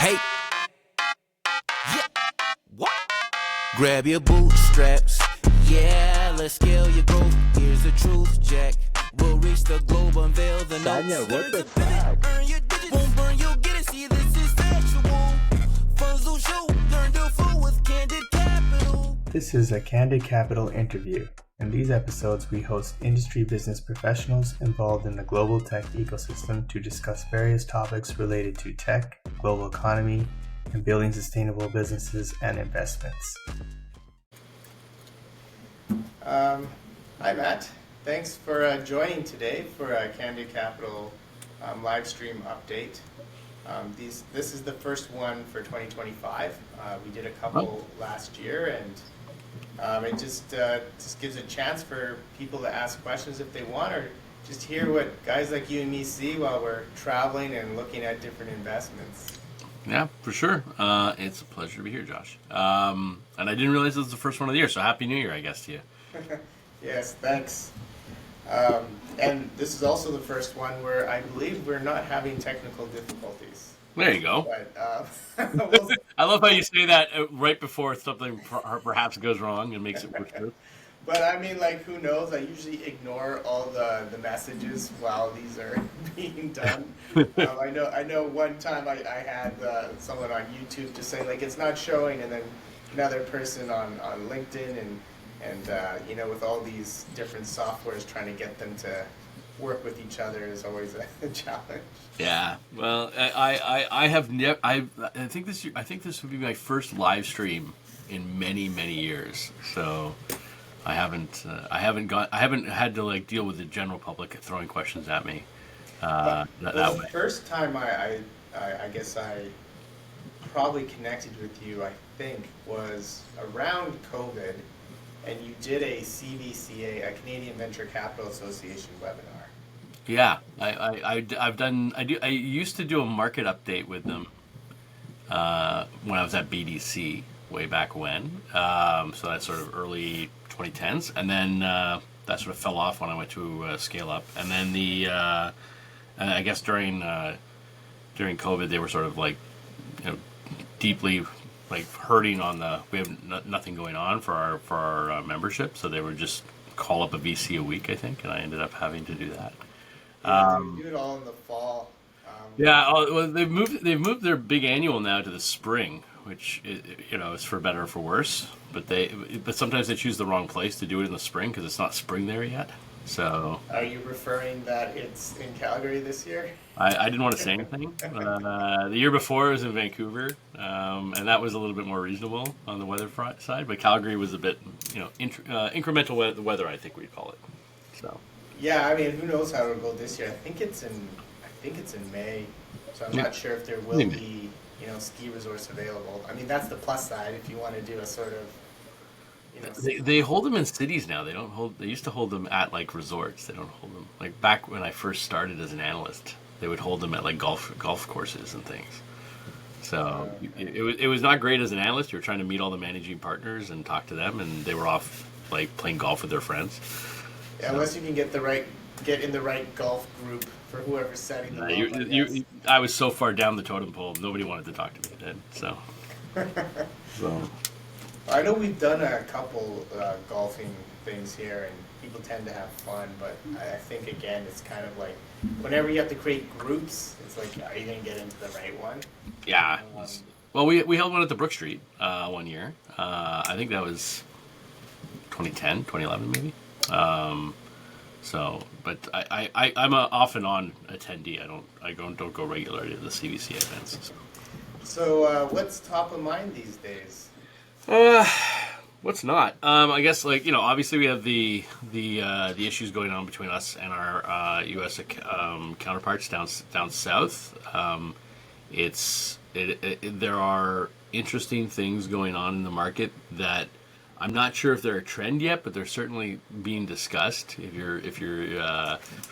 Hey, yeah, what? Grab your bootstraps, yeah, let's scale your growth. Here's the truth, Jack. We'll reach the globe, unveil the notes. Daniel, what the fuck? Earn your digits, won't burn, you'll get it. See, this is factual. Funds will show, learn to flow with Candid Capital. This is a Candid Capital interview. In these episodes, we host industry business professionals involved in the global tech ecosystem to discuss various topics related to tech, global economy, and building sustainable businesses and investments. Hi, Matt. Thanks for joining today for a Candid Capital live stream update. This is the first one for 2025. We did a couple last year, and it just gives a chance for people to ask questions if they want, or just hear what guys like you and me see while we're traveling and looking at different investments. Yeah, for sure. It's a pleasure to be here, Josh. And I didn't realize this was the first one of the year, so Happy New Year, I guess, to you. Yes, thanks. And this is also the first one where I believe we're not having technical difficulties. There you go. But, I love how you say that right before something perhaps goes wrong and makes it worse. But I mean, like, who knows? I usually ignore all the messages while these are being done. I know one time I had someone on YouTube just saying, like, it's not showing, and then another person on LinkedIn, and with all these different softwares, trying to get them to work with each other is always a challenge. Yeah, well, I have never. I think this would be my first live stream in many years. So I haven't had to like deal with the general public throwing questions at me. That way. The first time I guess I probably connected with you, I think, was around COVID, and you did a CVCA, a Canadian Venture Capital Association webinar. Yeah, I used to do a market update with them when I was at BDC way back when. So that's sort of early 2010s, and then that sort of fell off when I went to Scale Up, and then and I guess during COVID they were sort of like, deeply like hurting on we have nothing going on for our membership, so they would just call up a VC a week, I think, and I ended up having to do that. Do it all in the fall. Well, they've moved their big annual now to the spring, which is for better or for worse. But sometimes they choose the wrong place to do it in the spring because it's not spring there yet. So are you referring that it's in Calgary this year? I didn't want to say anything. The year before it was in Vancouver, and that was a little bit more reasonable on the weather side. But Calgary was a bit, incremental weather, I think we'd call it. So. Yeah, I mean, who knows how it'll go this year? I think it's in May, so I'm not sure if there will be, ski resorts available. I mean, that's the plus side if you want to do a sort of, They hold them in cities now. They used to hold them at like resorts. They don't hold them like back when I first started as an analyst. They would hold them at like golf courses and things. So it was not great as an analyst. You were trying to meet all the managing partners and talk to them, and they were off like playing golf with their friends. Yeah, unless you can get in the right golf group for whoever's setting them up. I was so far down the totem pole, nobody wanted to talk to me then. So. I know we've done a couple golfing things here, and people tend to have fun. But I think again, it's kind of like whenever you have to create groups, it's like, are you going to get into the right one? Yeah. Well, we held one at the Brook Street one year. I think that was 2010, 2011 maybe. But I'm a off and on attendee. I don't go regularly to the CVC events. So what's top of mind these days? What's not? I guess obviously we have the issues going on between us and our U.S. Counterparts down south. There are interesting things going on in the market that I'm not sure if they're a trend yet, but they're certainly being discussed. If you're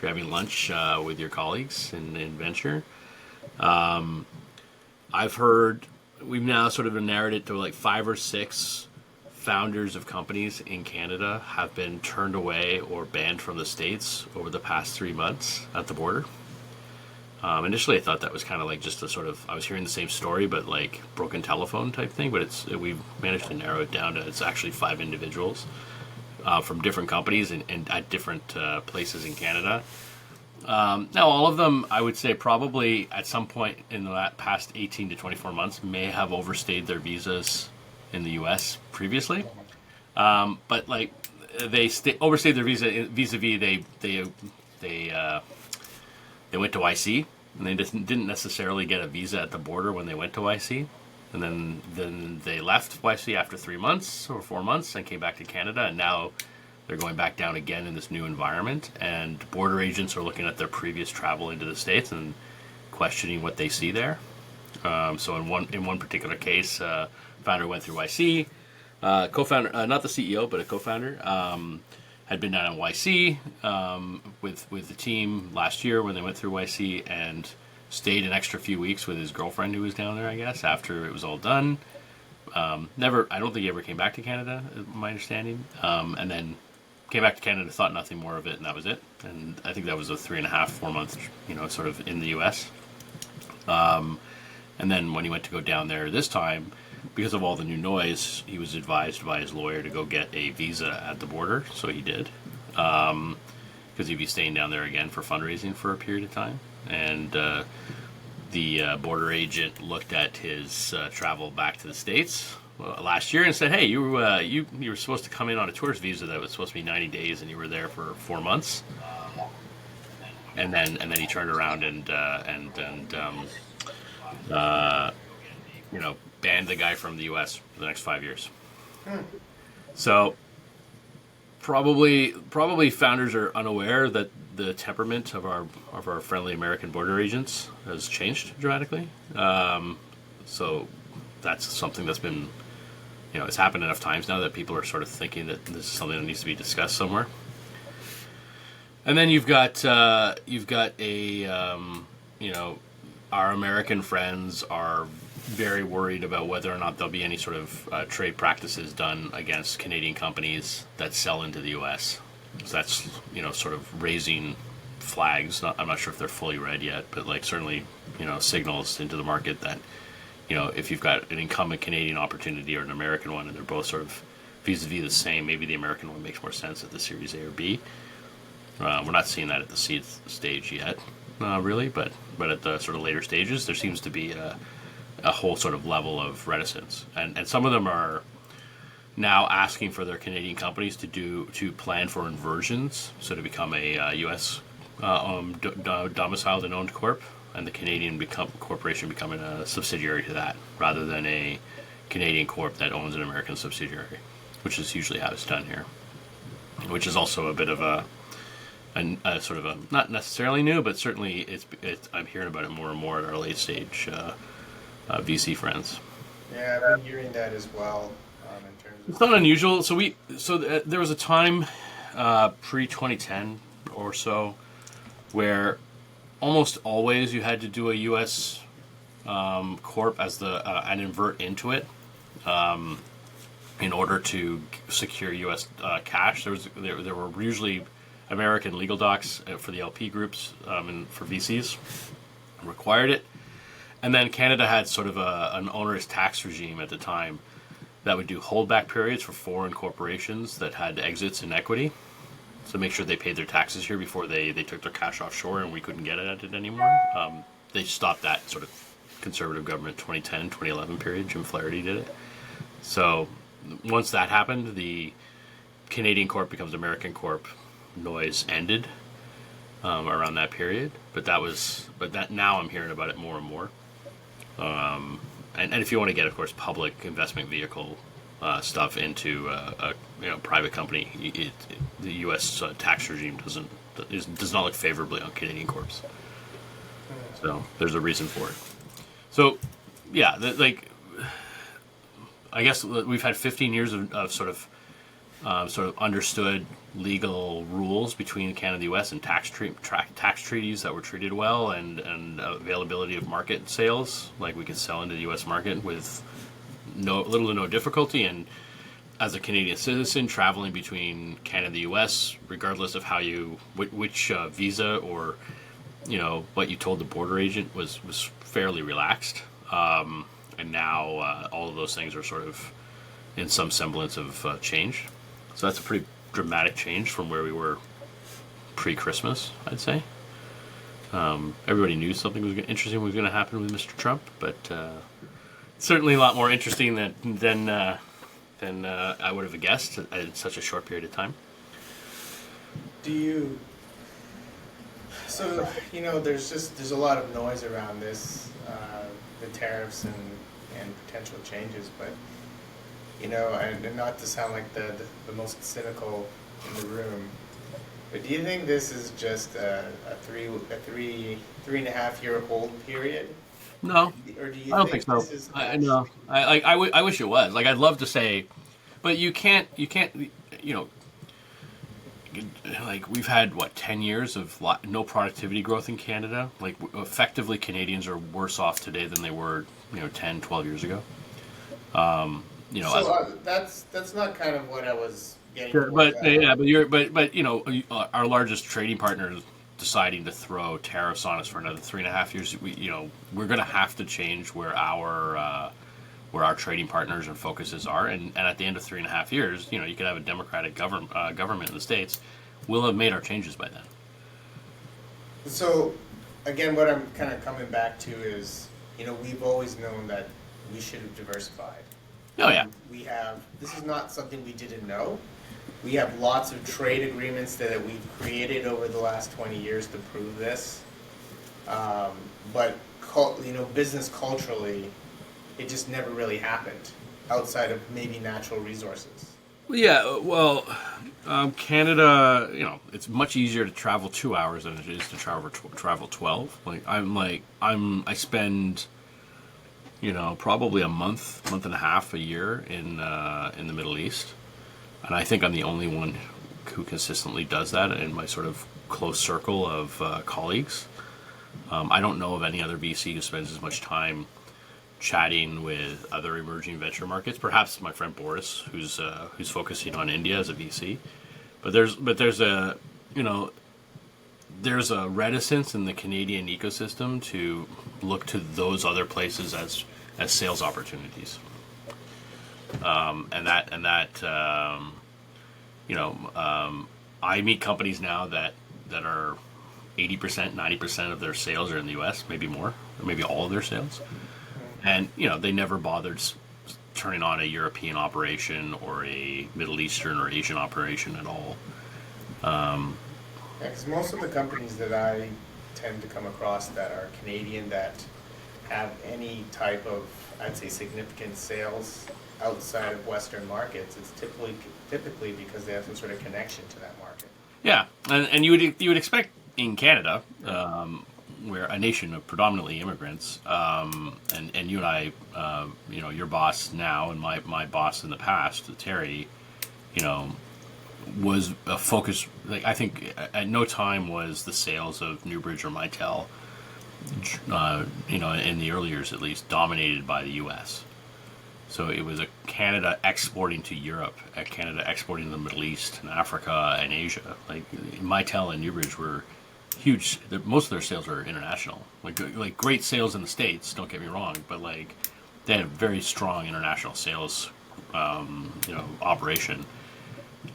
having lunch with your colleagues in venture, I've heard we've now sort of narrowed it to like 5 or 6 founders of companies in Canada have been turned away or banned from the States over the past 3 months at the border. Initially, I thought that was kind of like just a sort of, I was hearing the same story, but like broken telephone type thing. But we've managed to narrow it down to it's actually 5 individuals from different companies and at different places in Canada. Now, all of them, I would say, probably at some point in the past 18 to 24 months may have overstayed their visas in the U.S. previously. But like they overstayed their visa vis-a-vis they went to YC, and they didn't necessarily get a visa at the border when they went to YC. And then they left YC after 3 months or 4 months and came back to Canada, and now they're going back down again in this new environment. And border agents are looking at their previous travel into the States and questioning what they see there. So in one particular case, founder went through YC, co-founder, not the CEO, but a co-founder, had been down in YC with the team last year when they went through YC and stayed an extra few weeks with his girlfriend who was down there, I guess, after it was all done. I don't think he ever came back to Canada, my understanding. And then came back to Canada, thought nothing more of it, and that was it. And I think that was a 3.5, 4 month, sort of in the U.S. And then when he went to go down there this time, because of all the new noise, he was advised by his lawyer to go get a visa at the border, so he did. Because he'd be staying down there again for fundraising for a period of time. And the border agent looked at his travel back to the States last year and said, "Hey, you were supposed to come in on a tourist visa that was supposed to be 90 days, and you were there for 4 months." And then he turned around and banned the guy from the U.S. for the next 5 years. So probably founders are unaware that the temperament of our friendly American border agents has changed dramatically. So that's something that's been, it's happened enough times now that people are sort of thinking that this is something that needs to be discussed somewhere. And then you've got our American friends are very worried about whether or not there'll be any sort of trade practices done against Canadian companies that sell into the U.S. So that's, sort of raising flags. I'm not sure if they're fully read yet, but like certainly, signals into the market that, if you've got an incumbent Canadian opportunity or an American one and they're both sort of vis-a-vis the same, maybe the American one makes more sense at the Series A or B. We're not seeing that at the seed stage yet, really, but at the sort of later stages, there seems to be a whole sort of level of reticence. And some of them are now asking for their Canadian companies to plan for inversions, so to become a U.S. Domiciled and owned corp, and the Canadian corporation becoming a subsidiary to that, rather than a Canadian corp that owns an American subsidiary, which is usually how it's done here. Which is also a bit of a sort of a, not necessarily new, but certainly it's I'm hearing about it more and more at our late stage VC friends. Yeah, I've been hearing that as well. In terms of It's not unusual. There was a time pre-2010 or so where almost always you had to do a U.S. corp as and invert into it in order to secure U.S. cash. There were usually American legal docs for the LP groups and for VCs required it. And then Canada had sort of an onerous tax regime at the time that would do holdback periods for foreign corporations that had exits in equity. So make sure they paid their taxes here before they took their cash offshore and we couldn't get it at it anymore. They stopped that sort of conservative government 2010, 2011 period. Jim Flaherty did it. So once that happened, the Canadian corp becomes American corp noise ended around that period. But that now I'm hearing about it more and more. And if you want to get, of course, public investment vehicle stuff into a private company, the U.S. Tax regime does not look favorably on Canadian corps. So there's a reason for it. So yeah, I guess we've had 15 years of sort of understood legal rules between Canada and the U.S. and tax treaties that were treated well and availability of market sales, like we could sell into the U.S. market with little to no difficulty. And as a Canadian citizen traveling between Canada and the U.S., regardless of how which visa or what you told the border agent was fairly relaxed, and now all of those things are sort of in some semblance of change. So that's a pretty dramatic change from where we were pre-Christmas, I'd say. Everybody knew something interesting was going to happen with Mr. Trump, but certainly a lot more interesting than I would have guessed in such a short period of time. So, there's a lot of noise around this, the tariffs and potential changes, but, and not to sound like the most cynical in the room, but do you think this is just a three and a half year hold period? No, Or do you I don't think so. this is No, I wish it was. Like, I'd love to say, but you can't, like, we've had, 10 years of no productivity growth in Canada. Like, effectively, Canadians are worse off today than they were, 10, 12 years ago. That's not kind of what I was getting Sure, towards. our largest trading partner is deciding to throw tariffs on us for another 3.5 years. We're going to have to change where our trading partners and focuses are, and at the end of 3.5 years, you could have a democratic government in the States. We'll have made our changes by then. So, again, what I'm kind of coming back to is, we've always known that we should have diversified. Oh yeah. This is not something we didn't know. We have lots of trade agreements that we've created over the last 20 years to prove this. But, business culturally, it just never really happened outside of maybe natural resources. Yeah, well, Canada, it's much easier to travel 2 hours than it is to travel 12. I spend, probably a month and a half a year in the Middle East, and I think I'm the only one who consistently does that in my sort of close circle of colleagues. I don't know of any other VC who spends as much time chatting with other emerging venture markets. Perhaps my friend Boris, who's focusing on India as a VC, but there's a reticence in the Canadian ecosystem to look to those other places as sales opportunities, I meet companies now that are 80%, 90% of their sales are in the U.S., maybe more, or maybe all of their sales. And, they never bothered turning on a European operation or a Middle Eastern or Asian operation at all. Because most of the companies that I tend to come across that are Canadian that have any type of, I'd say, significant sales outside of Western markets, it's typically because they have some sort of connection to that market. Yeah, and you would expect in Canada, we're a nation of predominantly immigrants, and you and I, your boss now and my boss in the past, Terry, was a focus. Like, I think at no time was the sales of Newbridge or Mitel, in the early years at least, dominated by the U.S. So it was a Canada exporting to Europe, a Canada exporting to the Middle East and Africa and Asia. Like, Mitel and Newbridge were huge. Most of their sales are international. Like great sales in the States, don't get me wrong, but they had a very strong international sales operation.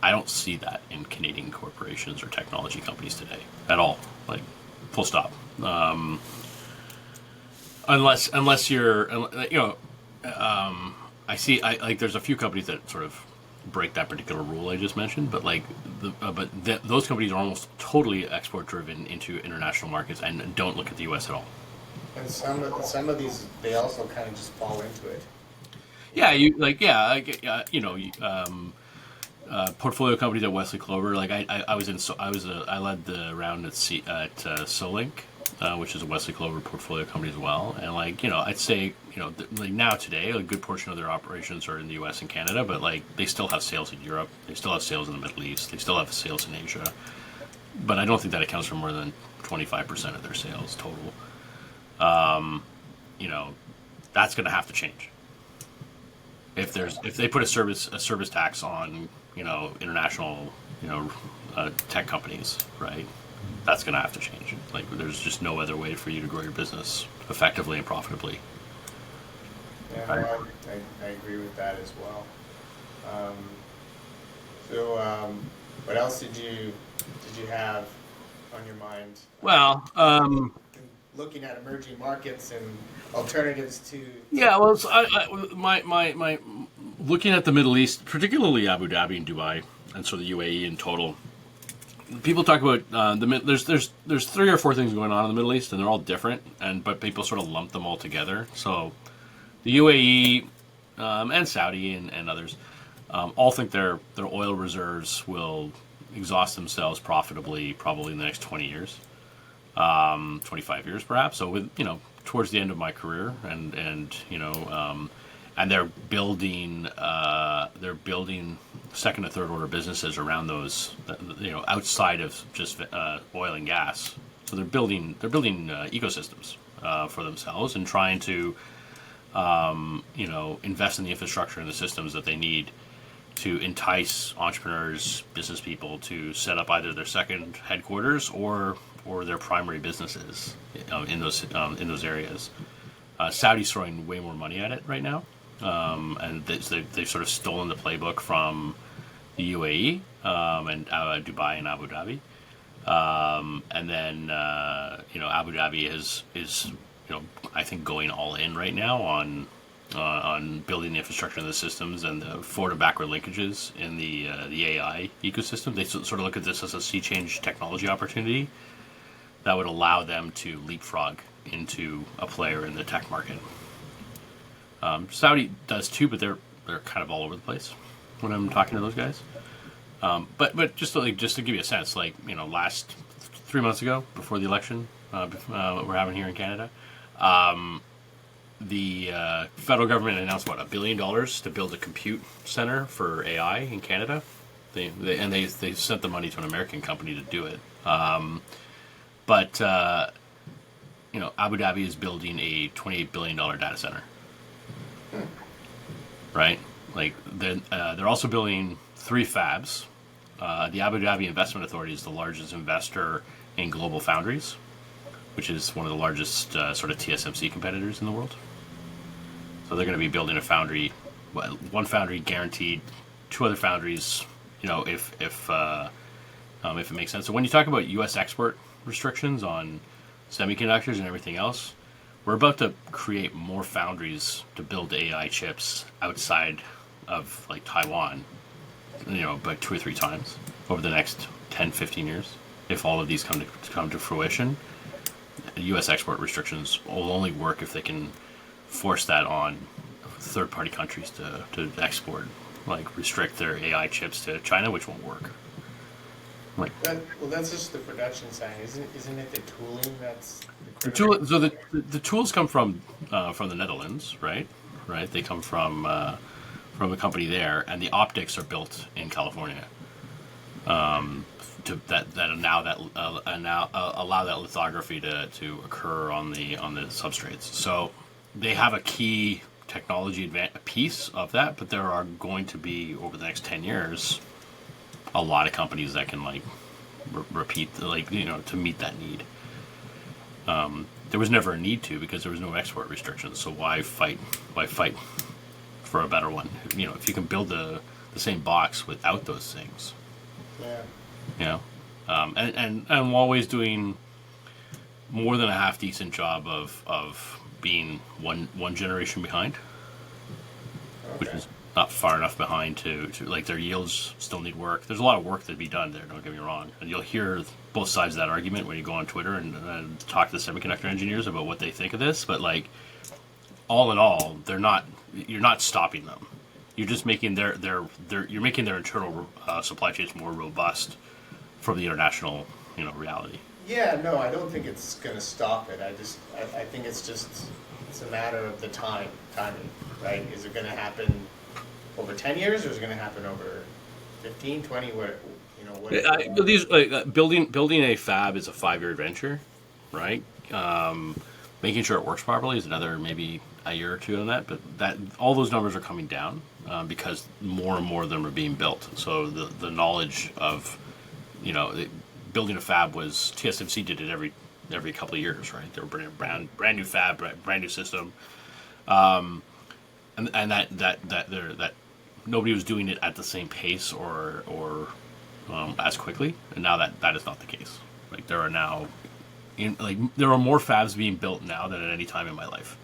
I don't see that in Canadian corporations or technology companies today at all. Like, full stop. Unless you're, I see. There's a few companies that sort of break that particular rule I just mentioned, but those companies are almost totally export driven into international markets and don't look at the U.S. at all. And some of these, they also kind of just fall into it. Yeah, portfolio companies at Wesley Clover. I led the round at Solink, which is a Wesley Clover portfolio company as well. And I'd say now today a good portion of their operations are in the U.S. and Canada, but they still have sales in Europe, they still have sales in the Middle East, they still have sales in Asia. But I don't think that accounts for more than 25% of their sales total. That's going to have to change. If they put a service tax on international tech companies, right? that's going to have to change. Like, there's just no other way for you to grow your business effectively and profitably. Yeah, Right. no, I agree with that as well. Um, what else did you have on your mind? Well, Looking at emerging markets and alternatives to. yeah. Well, so my looking at the Middle East, particularly Abu Dhabi and Dubai, and so the UAE in total. People talk about there's 3 or 4 things going on in the Middle East, and they're all different, but people sort of lump them all together. So the UAE and Saudi and others all think their oil reserves will exhaust themselves profitably probably in the next 20 years, 25 years perhaps. So with towards the end of my career, and they're building second and third order businesses around those, outside of just oil and gas. So they're building ecosystems for themselves and trying to invest in the infrastructure and the systems that they need to entice entrepreneurs, business people to set up either their second headquarters or their primary businesses in those areas. Saudi's throwing way more money at it right now, and they've sort of stolen the playbook from the UAE and Dubai and Abu Dhabi, and then Abu Dhabi is I think going all in right now on building the infrastructure and the systems and the forward and backward linkages in the AI ecosystem. They sort of look at this as a sea change technology opportunity that would allow them to leapfrog into a player in the tech market. Saudi does too, but they're kind of all over the place when I'm talking to those guys. But just to give you a sense, last 3 months ago, before the election we're having here in Canada, the federal government announced $1 billion to build a compute center for AI in Canada. They sent the money to an American company to do it. But Abu Dhabi is building a $28 billion data center, right? Like they're also building 3 fabs. The Abu Dhabi Investment Authority is the largest investor in Global Foundries, which is one of the largest sort of TSMC competitors in the world. So they're going to be building a foundry, one foundry guaranteed, 2 other foundries, if it makes sense. So when you talk about U.S. export restrictions on semiconductors and everything else, we're about to create more foundries to build AI chips outside of Taiwan, about 2 or 3 times over the next 10, 15 years. If all of these come to fruition, U.S. export restrictions will only work if they can force that on third-party countries to export, restrict their AI chips to China, which won't work. That's just the production side, isn't it? The tooling that's the tool. So the tools come from the Netherlands, right? Right. They come from a company there, and the optics are built in California. That allow that lithography to occur on the substrates. So they have a key technology piece of that, but there are going to be, over the next 10 years, a lot of companies that can repeat to meet that need. There was never a need to, because there was no export restrictions. So why fight for a better one? If you can build the same box without those things. Yeah. And I'm always doing more than a half decent job of being one generation behind, which is not far enough behind to their yields still need work. There's a lot of work to be done there, don't get me wrong. And you'll hear both sides of that argument when you go on Twitter and talk to the semiconductor engineers about what they think of this. But all in all, you're not stopping them. You're just making their internal supply chains more robust for the international reality. Yeah, no, I don't think it's going to stop it. I think it's a matter of the timing, right? Is it going to happen over 10 years, or is it going to happen over 15, 20? Building a fab is a 5-year adventure, right? Making sure it works properly is another maybe a year or 2 on that. But all those numbers are coming down because more and more of them are being built. So the knowledge of building a fab was TSMC did it every couple of years, right? They were bringing a brand new fab, brand new system, and that nobody was doing it at the same pace or as quickly, and now that is not the case. Like there are more fabs being built now than at any time in my life.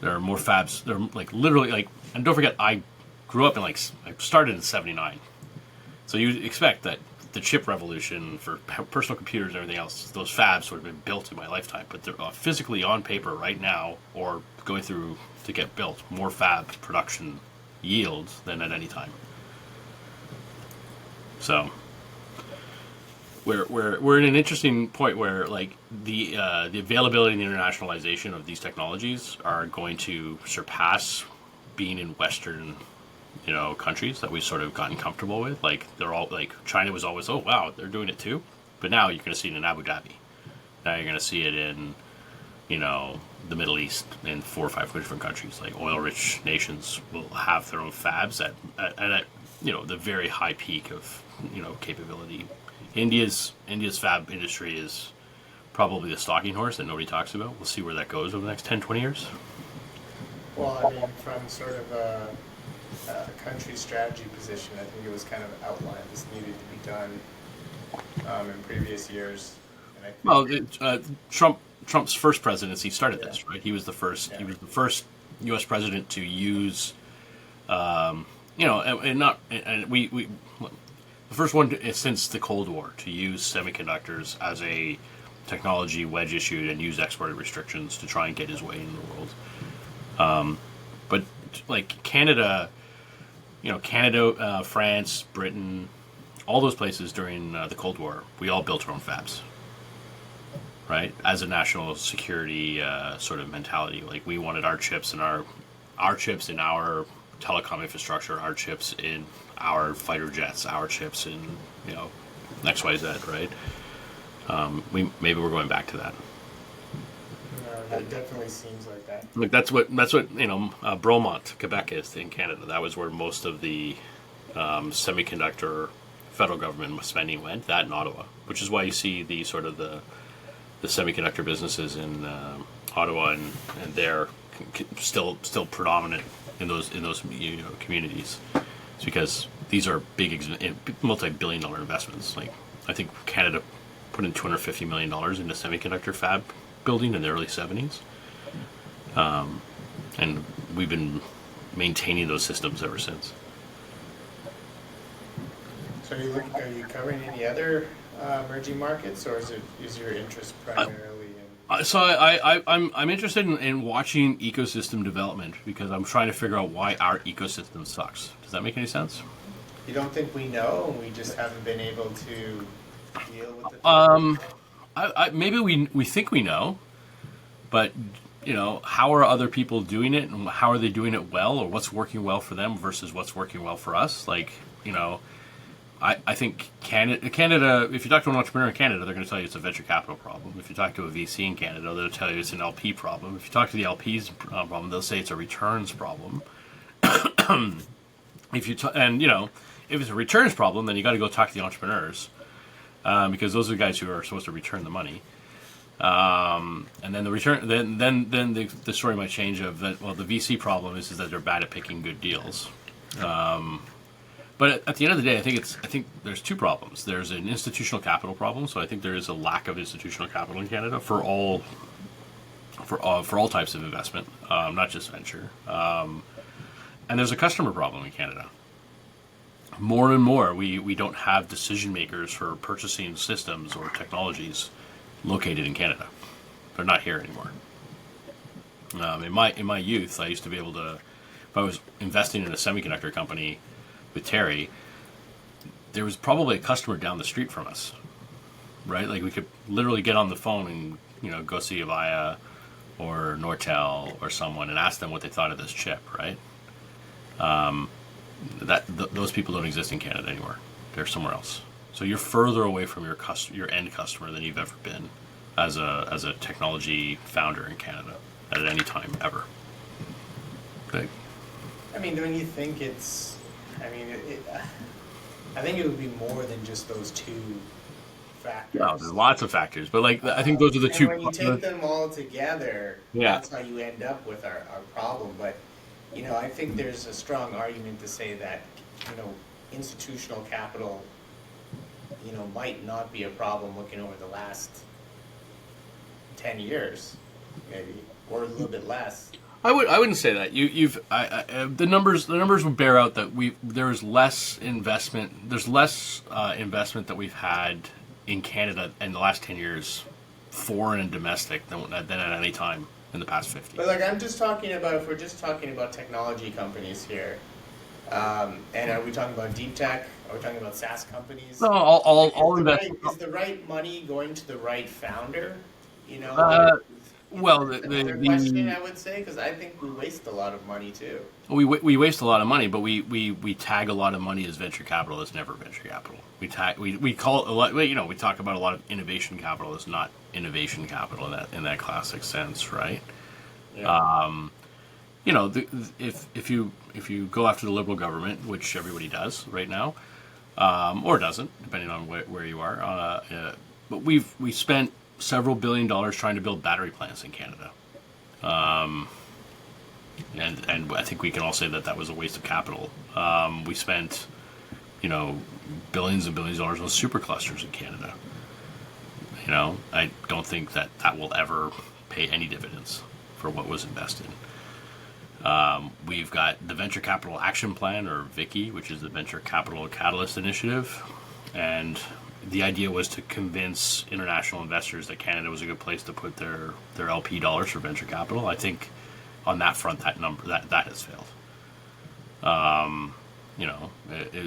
There are more fabs. They're like literally like, and don't forget, I grew up I started in '79, so you expect that the chip revolution for personal computers and everything else, those fabs would have been built in my lifetime, but they're physically on paper right now or going through to get built, more fab production yields than at any time. So we're in an interesting point where like the availability and the internationalization of these technologies are going to surpass being in Western countries that we've sort of gotten comfortable with. Like they're all like China was always, oh wow, they're doing it too, but now you're going to see it in Abu Dhabi. Now you're going to see it in the Middle East in 4 or 5 different countries. Like oil-rich nations will have their own fabs at the very high peak of capability. India's fab industry is probably the stalking horse that nobody talks about. We'll see where that goes over the next 10, 20 years. Well, I mean, from sort of a country strategy position, I think it was kind of outlined this needed to be done in previous years. And I think Trump's first presidency started this, right? He was the first. Yeah. He was the first U.S. president to use, the first one since the Cold War to use semiconductors as a technology wedge issued and use export restrictions to try and get his way in the world. But like Canada, France, Britain, all those places during the Cold War, we all built our own fabs, right? As a national security sort of mentality, like we wanted our chips in our telecom infrastructure, our chips in our fighter jets, our chips in XYZ, right? Maybe we're going back to that. It definitely seems like that. Look, that's what Bromont, Quebec is in Canada. That was where most of the semiconductor federal government spending went. That in Ottawa, which is why you see the sort of the semiconductor businesses in Ottawa and they're still predominant in those communities. It's because these are big multi-billion-dollar investments. Like I think Canada put in $250 million into semiconductor fab building in the early 70s, and we've been maintaining those systems ever since. So are you covering any other emerging markets, or is your interest primarily in? So I'm interested in watching ecosystem development because I'm trying to figure out why our ecosystem sucks. Does that make any sense? You don't think we know, and we just haven't been able to deal with the maybe we think we know, but how are other people doing it, and how are they doing it well, or what's working well for them versus what's working well for us? Like I think Canada, if you talk to an entrepreneur in Canada, they're going to tell you it's a venture capital problem. If you talk to a VC in Canada, they'll tell you it's an LP problem. If you talk to the LP's problem, they'll say it's a returns problem. If it's a returns problem, then you got to go talk to the entrepreneurs, because those are the guys who are supposed to return the money. And then the return, then the story might change of that. Well, the VC problem is that they're bad at picking good deals. But at the end of the day, I think there's two problems. There's an institutional capital problem. So I think there is a lack of institutional capital in Canada for all types of investment, not just venture. And there's a customer problem in Canada. More and more, we don't have decision makers for purchasing systems or technologies located in Canada. They're not here anymore. In my youth, I used to be able to, if I was investing in a semiconductor company with Terry, there was probably a customer down the street from us, right? Like we could literally get on the phone and go see Avaya or Nortel or someone and ask them what they thought of this chip, right? Those people don't exist in Canada anymore. They're somewhere else. So you're further away from your end customer than you've ever been as a technology founder in Canada at any time ever. Okay. I mean, don't you think I think it would be more than just those two factors. No, there's lots of factors, but like I think those are the And two. when you take them all together, Yeah. that's how you end up with our problem. But, I think there's a strong argument to say that, institutional capital, might not be a problem looking over the last 10 years, maybe, or a little bit less. I wouldn't say that. The numbers would bear out that there's less investment. There's less investment that we've had in Canada in the last 10 years, foreign and domestic, than at any time in the past 50. But I'm just talking about, if we're just talking about technology companies here, and are we talking about deep tech? Are we talking about SaaS companies? No, all investment. Is the right money going to the right founder? Well, the question, I would say, because I think we waste a lot of money too. We waste a lot of money, but we tag a lot of money as venture capital. That's never venture capital. We call it a lot. We talk about a lot of innovation capital. It's not innovation capital in that classic sense, right? Yeah. If you go after the Liberal government, which everybody does right now, or doesn't, depending on where you are, but we spent several $1 billion trying to build battery plants in Canada, and I think we can all say that was a waste of capital. We spent, billions and billions of dollars on superclusters in Canada. I don't think that will ever pay any dividends for what was invested. We've got the Venture Capital Action Plan, or VICI, which is the Venture Capital Catalyst Initiative, and the idea was to convince international investors that Canada was a good place to put their LP dollars for venture capital. I think on that front, that has failed.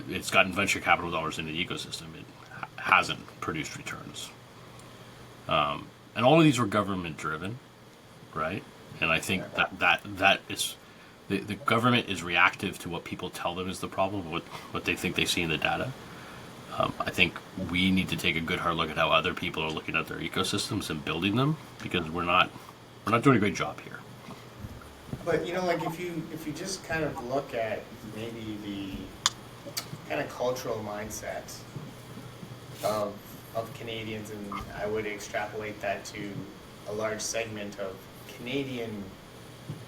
It's gotten venture capital dollars into the ecosystem. It hasn't produced returns. And all of these were government driven, right? And I think that is the government is reactive to what people tell them is the problem, what they think they see in the data. I think we need to take a good hard look at how other people are looking at their ecosystems and building them, because we're not doing a great job here. But if you just kind of look at maybe the kind of cultural mindset of Canadians, and I would extrapolate that to a large segment of Canadian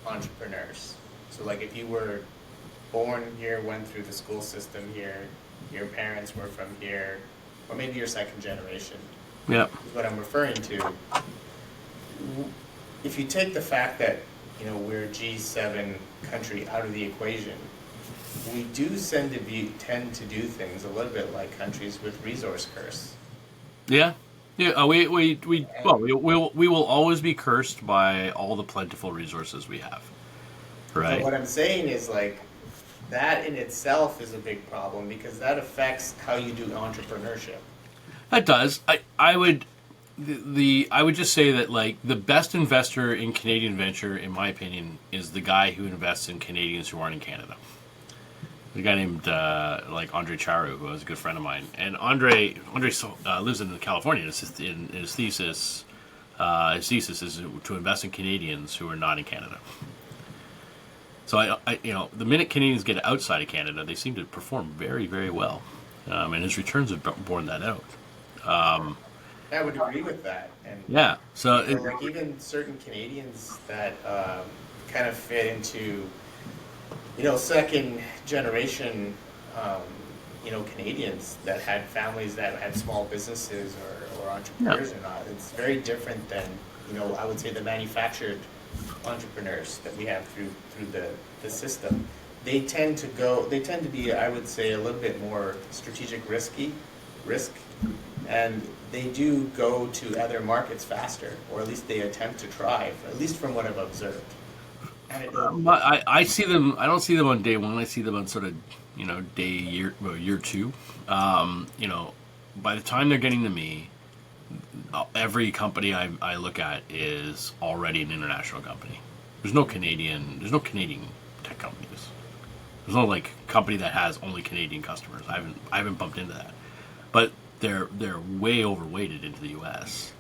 entrepreneurs. So if you were born here, went through the school system here, your parents were from here, or maybe you're second generation. Yeah. Is what I'm referring to. If you take the fact that, we're a G7 country out of the equation, we do tend to do things a little bit like countries with resource curse. Yeah. Yeah, we will always be cursed by all the plentiful resources we have. Right. But what I'm saying is that in itself is a big problem, because that affects how you do entrepreneurship. That does. I would just say that the best investor in Canadian venture, in my opinion, is the guy who invests in Canadians who aren't in Canada. The guy named Andre Charu, who was a good friend of mine, and Andre lives in California. In his thesis is to invest in Canadians who are not in Canada. So the minute Canadians get outside of Canada, they seem to perform very, very well, and his returns have borne that out. I would agree with that. And yeah. So even certain Canadians that kind of fit into second generation, Canadians that had families that had small businesses or entrepreneurs or not. It's very different than, I would say the manufactured entrepreneurs that we have through the system. They tend to be, I would say, a little bit more strategic risk, and they do go to other markets faster, or at least they attempt to try, at least from what I've observed. I see them. I don't see them on day one. I see them on sort of, year two. By the time they're getting to me, every company I look at is already an international company. There's no Canadian tech companies. There's no company that has only Canadian customers. I haven't bumped into that, but they're way overweighted into the U.S.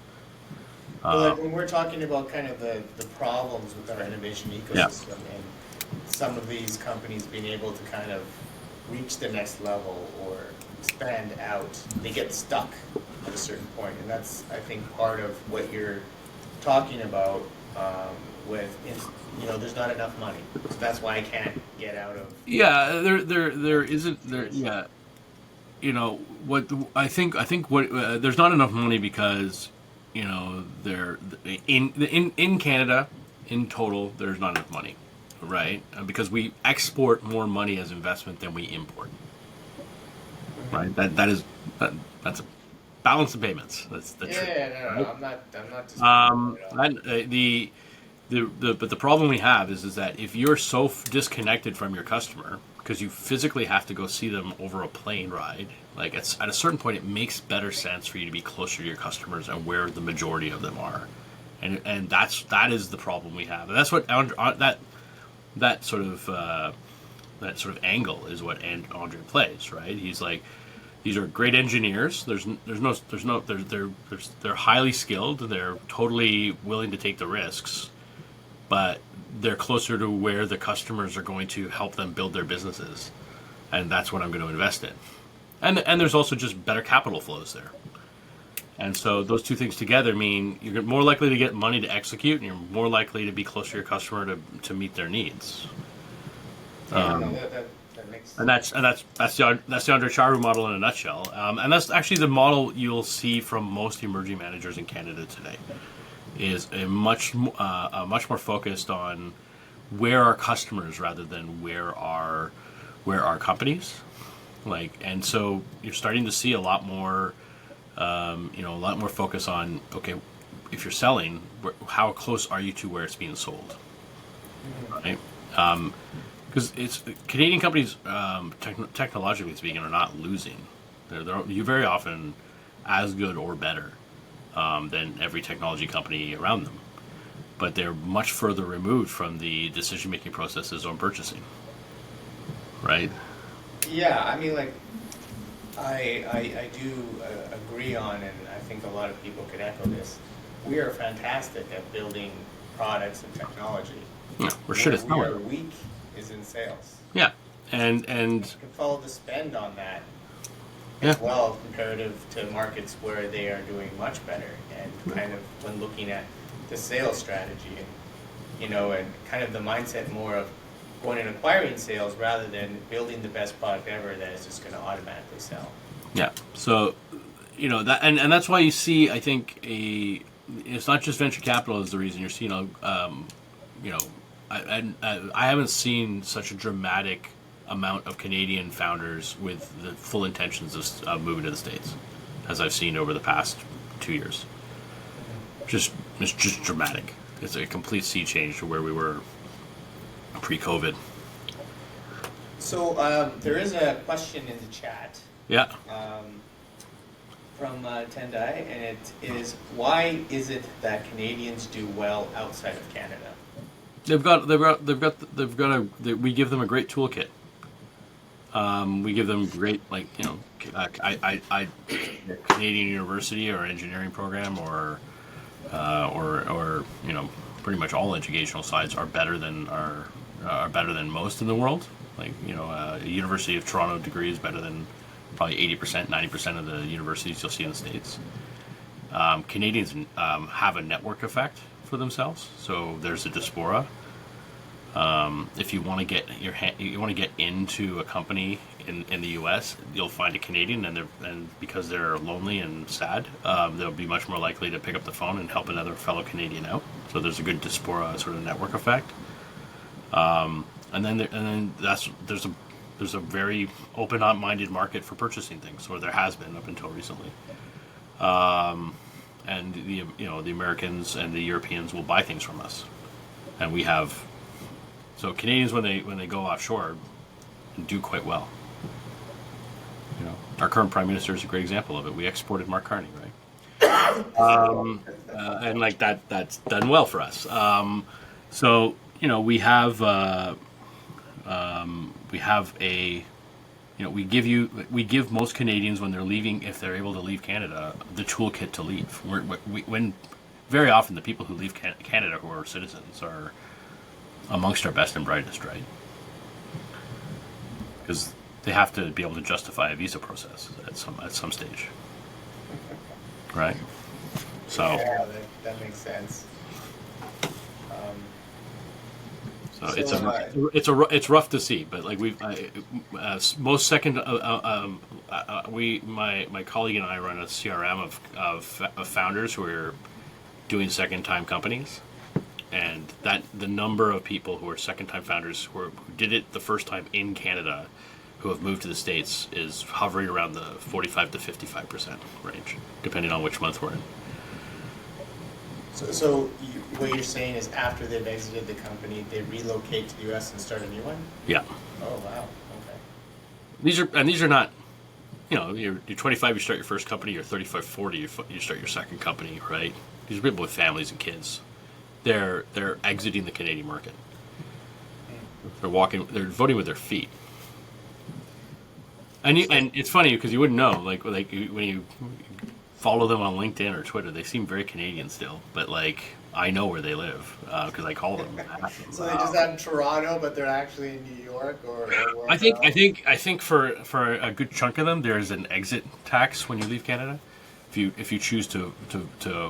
When we're talking about kind of the problems with our innovation ecosystem, and some of these companies being able to kind of reach the next level or expand out, they get stuck at a certain point, and that's, I think, part of what you're talking about with, there's not enough money, so that's why I can't get out of. Yeah, there isn't there. Yeah, what I think what there's not enough money because there in Canada in total there's not enough money, right? Because we export more money as investment than we import, right? That's a balance of payments. That's the truth. Yeah, no, I'm not disputing at all. But the problem we have is that if you're so disconnected from your customer because you physically have to go see them over a plane ride, like at a certain point, it makes better sense for you to be closer to your customers and where the majority of them are, and that is the problem we have, and that's what that sort of angle is what Andre plays, right? He's like, these are great engineers. They're highly skilled. They're totally willing to take the risks, but they're closer to where the customers are going to help them build their businesses, and that's what I'm going to invest in. And there's also just better capital flows there. And so those two things together mean you're more likely to get money to execute, and you're more likely to be closer to your customer to meet their needs. Yeah, no, that makes And that's the Andre Charu model in a nutshell. And that's actually the model you'll see from most emerging managers in Canada today. Is a much more focused on where are customers rather than where are companies. And so you're starting to see a lot more focus on, okay, if you're selling, how close are you to where it's being sold, right? Because it's Canadian companies, technologically speaking, are not losing. You're very often as good or better than every technology company around them, but they're much further removed from the decision-making processes on purchasing, right? Yeah, I mean, like, I do agree on, and I think a lot of people could echo this. We are fantastic at building products and technology. Yeah, we're shit at Where we are selling. weak is in sales. Yeah, and You can follow the spend on that Yeah. as well, comparative to markets where they are doing much better, and kind of when looking at the sales strategy, and kind of the mindset more of going and acquiring sales rather than building the best product ever that is just going to automatically sell. yeah. So that, and that's why you see, I think, it's not just venture capital is the reason you're seeing I haven't seen such a dramatic amount of Canadian founders with the full intentions of moving to the States as I've seen over the past 2 years. It's just dramatic. It's a complete sea change to where we were pre-COVID. So there is a question in the chat Yeah. from Tendai, and it is, why is it that Canadians do well outside of Canada? We give them a great toolkit. We give them great, Canadian university or engineering program or pretty much all educational sites are better than most in the world. A University of Toronto degree is better than probably 80%, 90% of the universities you'll see in the States. Canadians have a network effect for themselves, so there's a diaspora. If you want to get into a company in the U.S., you'll find a Canadian, and because they're lonely and sad, they'll be much more likely to pick up the phone and help another fellow Canadian out. So there's a good diaspora sort of network effect. And then there's a very open-minded market for purchasing things, or there has been up until recently. And the Americans and the Europeans will buy things from us, and we have. So Canadians, when they go offshore, do quite well. Our current prime minister is a great example of it. We exported Mark Carney, right? And that's done well for us. So we have we give most Canadians, when they're leaving, if they're able to leave Canada, the toolkit to leave. When very often the people who leave Canada who are citizens are amongst our best and brightest, right? Because they have to be able to justify a visa process at some stage. right? So, Yeah, that makes sense. it's rough to see, but like most second my colleague and I run a CRM of founders who are doing second time companies, and that the number of people who are second time founders who did it the first time in Canada who have moved to the States is hovering around the 45 to 55% range, depending on which month we're in. So what you're saying is after they've exited the company, they relocate to the U.S. and start a new one? Yeah. Oh, wow. Okay. These are not, you're 25, you start your first company, you're 35, 40, you start your second company, right? These are people with families and kids. They're exiting the Canadian market. They're voting with their feet. And it's funny because you wouldn't know, like when you follow them on LinkedIn or Twitter, they seem very Canadian still, but like I know where they live because I call them. So they just have Toronto, but they're actually in New York or where I think for a good chunk of them, there's an exit tax when you leave Canada. If you choose to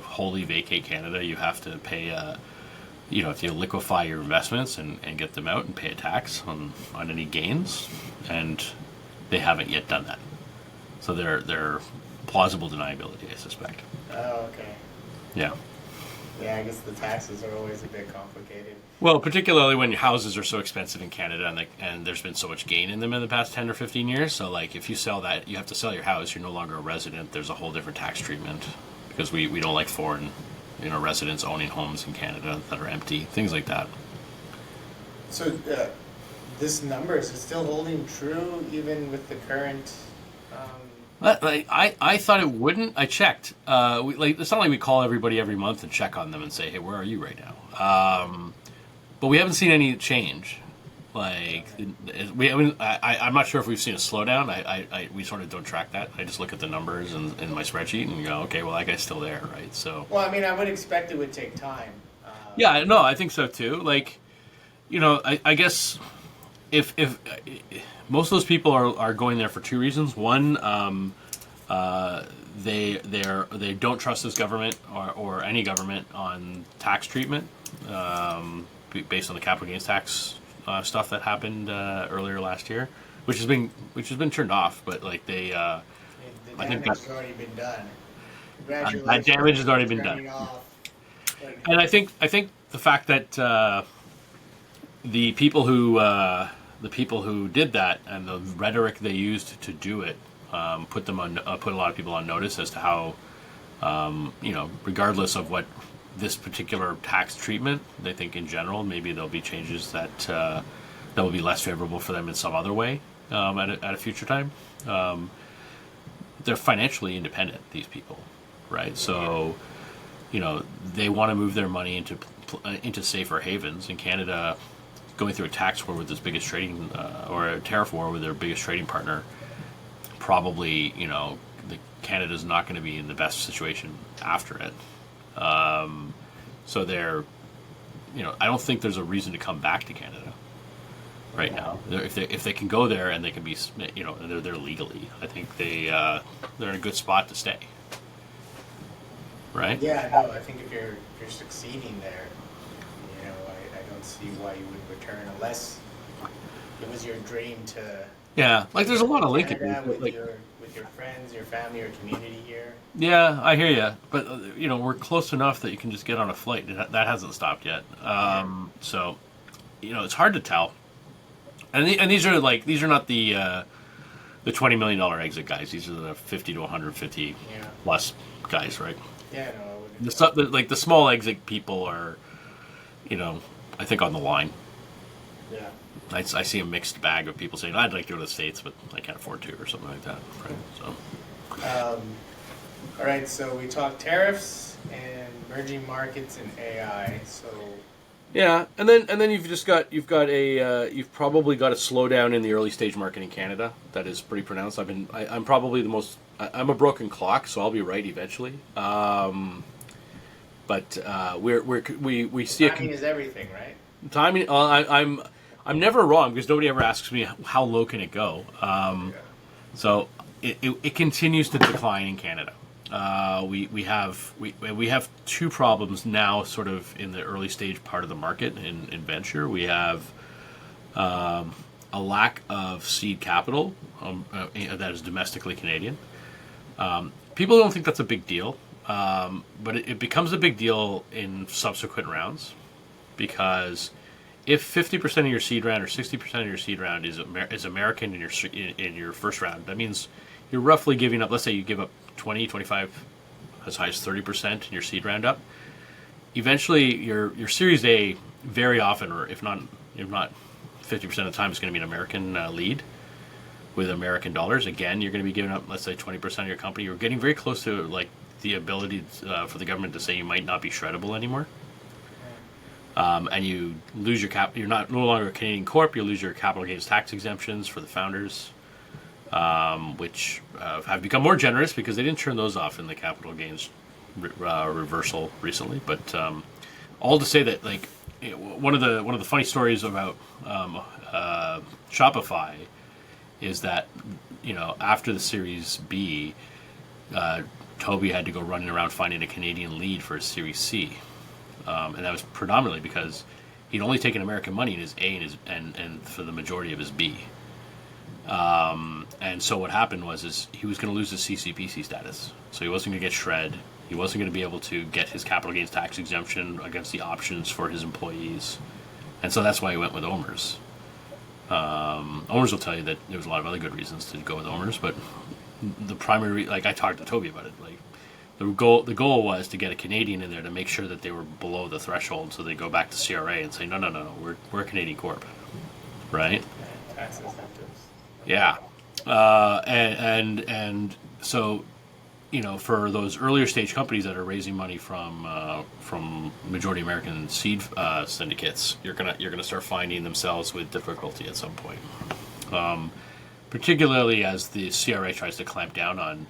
wholly vacate Canada, you have to pay if you liquefy your investments and get them out and pay a tax on any gains, and they haven't yet done that. So they're plausible deniability, I suspect. Oh, okay. Yeah. Yeah, I guess the taxes are always a bit complicated. Well, particularly when houses are so expensive in Canada and there's been so much gain in them in the past 10 or 15 years. So, like, if you sell that, you have to sell your house. You're no longer a resident. There's a whole different tax treatment because we don't like foreign, residents owning homes in Canada that are empty, things like that. So, this number, is it still holding true even with the current... I thought it wouldn't. I checked. It's not like we call everybody every month and check on them and say, "Hey, where are you right now?" But we haven't seen any change. Like I'm not sure if we've seen a slowdown. We sort of don't track that. I just look at the numbers in my spreadsheet and go, "Okay, well that guy's still there, right?" So. Well, I mean, I would expect it would take time. Yeah, no, I think so too. Like, I guess if most of those people are going there for two reasons. One, they don't trust this government or any government on tax treatment, based on the capital gains tax stuff that happened earlier last year, which has been turned off. But like The I think damage has already been done. Congratulations. that damage has already been done. And I think the fact that the people who did that and the rhetoric they used to do it put a lot of people on notice as to how regardless of what this particular tax treatment, they think in general maybe there'll be changes that will be less favorable for them in some other way at a future time. They're financially independent, these people, right? So they want to move their money into safer havens. In Canada, going through a tax war with its biggest trading or a tariff war with their biggest trading partner, probably Canada's not going to be in the best situation after it. So they're I don't think there's a reason to come back to Canada right now. If they can go there and they can be they're there legally, I think they're in a good spot to stay. Right? Yeah, no, I think if you're succeeding there, I don't see why you would return unless it was your dream to. Yeah, like there's a lot of linkages with your friends, your family, your community here. Yeah, I hear you, but we're close enough that you can just get on a flight. That hasn't stopped yet. So, it's hard to tell. And these are not the $20 million exit guys. These are the 50 to 150 plus guys, right? Yeah, no, I wouldn't. The small exit people are, I think on the line. Yeah. I see a mixed bag of people saying, I'd like to go to the States, but I can't afford to, or something like that. Right? So. All right, so we talked tariffs and emerging markets and AI. So. Yeah, and then you've probably got a slowdown in the early stage market in Canada that is pretty pronounced. I'm probably the most. I'm a broken clock, so I'll be right eventually. But we see timing is everything, right? Timing. I'm never wrong because nobody ever asks me how low can it go. So it continues to decline in Canada. we have two problems now, sort of in the early stage part of the market in venture. We have a lack of seed capital that is domestically Canadian. People don't think that's a big deal, but it becomes a big deal in subsequent rounds, because if 50% of your seed round or 60% of your seed round is American in your first round, that means you're roughly giving up. Let's say you give up 20, 25, as high as 30% in your seed round up. Eventually, your Series A very often, or if not 50% of the time, is going to be an American lead with American dollars. Again, you're going to be giving up, let's say, 20% of your company. You're getting very close to like the ability for the government to say you might not be shreddable anymore. And you lose your cap. You're no longer a Canadian corp. You lose your capital gains tax exemptions for the founders, which have become more generous because they didn't turn those off in the capital gains reversal recently. But all to say that, like, one of the funny stories about Shopify is that, after the Series B, Toby had to go running around finding a Canadian lead for his Series C. And that was predominantly because he'd only taken American money in his A and for the majority of his B. And so what happened was he was going to lose his CCPC status. So he wasn't going to get shred. He wasn't going to be able to get his capital gains tax exemption against the options for his employees. And so that's why he went with OMERS. OMERS will tell you that there was a lot of other good reasons to go with OMERS, but the primary, like, I talked to Toby about it, like, the goal was to get a Canadian in there to make sure that they were below the threshold, so they go back to CRA and say, no, we're a Canadian corp, right? Tax incentives. Yeah, and so, for those earlier stage companies that are raising money from majority American seed syndicates, you're gonna start finding themselves with difficulty at some point, particularly as the CRA tries to clamp down on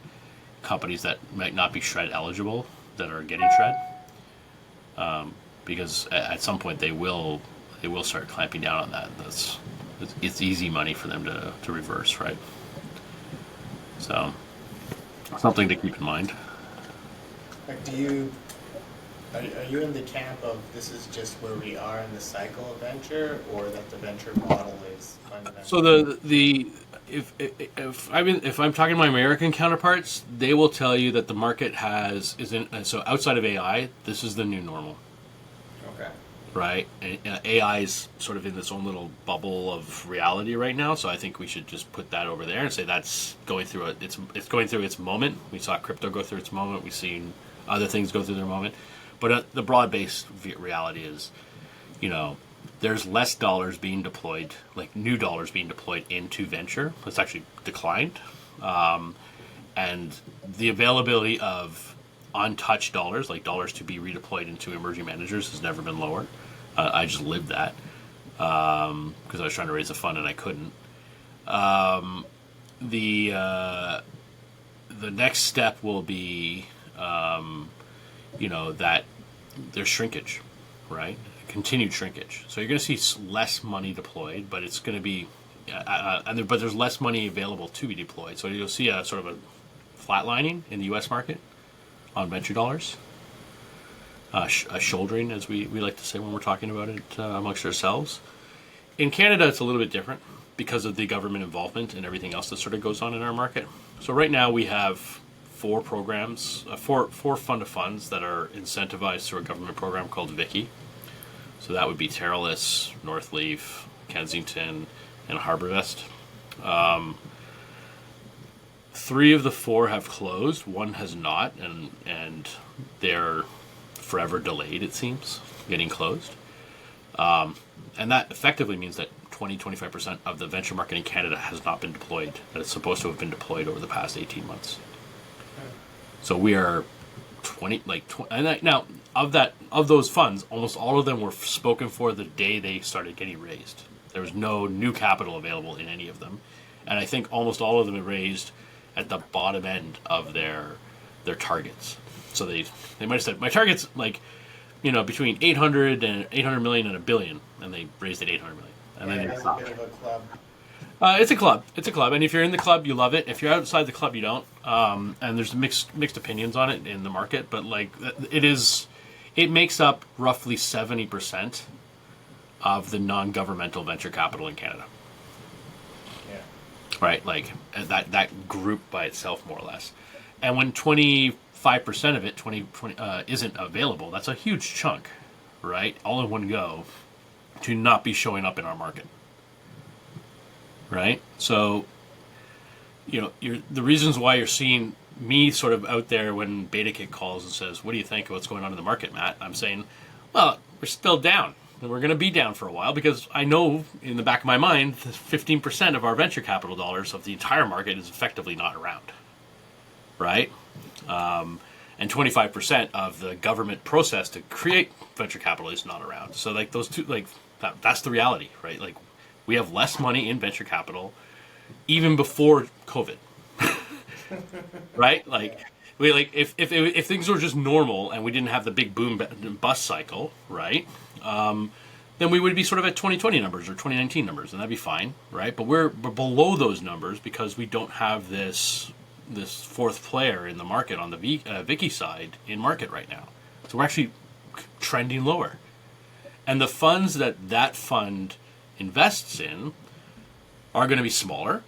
companies that might not be shred eligible that are getting shred, because at some point they will start clamping down on that. It's easy money for them to reverse, right? So something to keep in mind. Like, are you in the camp of this is just where we are in the cycle of venture, or that the venture model is fundamentally? So if I'm talking to my American counterparts, they will tell you that the market so outside of AI, this is the new normal. Okay. Right? And AI is sort of in this own little bubble of reality right now, so I think we should just put that over there and say that's going through it's going through its moment. We saw crypto go through its moment. We've seen other things go through their moment. But the broad-based reality is, there's less dollars being deployed, like new dollars being deployed into venture. It's actually declined. And the availability of untouched dollars, like dollars to be redeployed into emerging managers, has never been lower. I just lived that because I was trying to raise a fund and I couldn't. The next step will be, that there's shrinkage, right? Continued shrinkage. So you're going to see less money deployed, but it's going to be, but there's less money available to be deployed. So you'll see a sort of a flatlining in the U.S. market on venture dollars, a shouldering, as we like to say when we're talking about it amongst ourselves. In Canada, it's a little bit different because of the government involvement and everything else that sort of goes on in our market. So right now we have four programs, four fund of funds that are incentivized through a government program called Vicky. So that would be Terralis, Northleaf, Kensington, and Harborvest. 3 of the 4 have closed. 1 has not, and they're forever delayed, it seems, getting closed. And that effectively means that 20-25% of the venture market in Canada has not been deployed, that it's supposed to have been deployed over the past 18 months. So we are 20, and now of those funds, almost all of them were spoken for the day they started getting raised. There was no new capital available in any of them, and I think almost all of them are raised at the bottom end of their targets. So they might have said, my target's between 800 million and $1 billion, and they raised it 800 million. And then it's a bit of a club. It's a club. It's a club, and if you're in the club, you love it. If you're outside the club, you don't. And there's mixed opinions on it in the market, but like it makes up roughly 70% of the non-governmental venture capital in Canada. Yeah. Right, like that group by itself, more or less. And when 25% of it, 20 isn't available, that's a huge chunk, right? All in one go, to not be showing up in our market. Right? So, the reasons why you're seeing me sort of out there when BetaKit calls and says, what do you think of what's going on in the market, Matt? I'm saying, well, we're still down. And we're going to be down for a while because I know in the back of my mind, 15% of our venture capital dollars of the entire market is effectively not around. Right? And 25% of the government process to create venture capital is not around. So like those two, like that's the reality, right? Like, we have less money in venture capital even before COVID, right? Like, if things were just normal and we didn't have the big boom bust cycle, right? Then we would be sort of at 2020 numbers or 2019 numbers, and that'd be fine, right? But we're below those numbers because we don't have this fourth player in the market on the Vicky side in market right now. So we're actually trending lower, and the funds that fund invests in are going to be smaller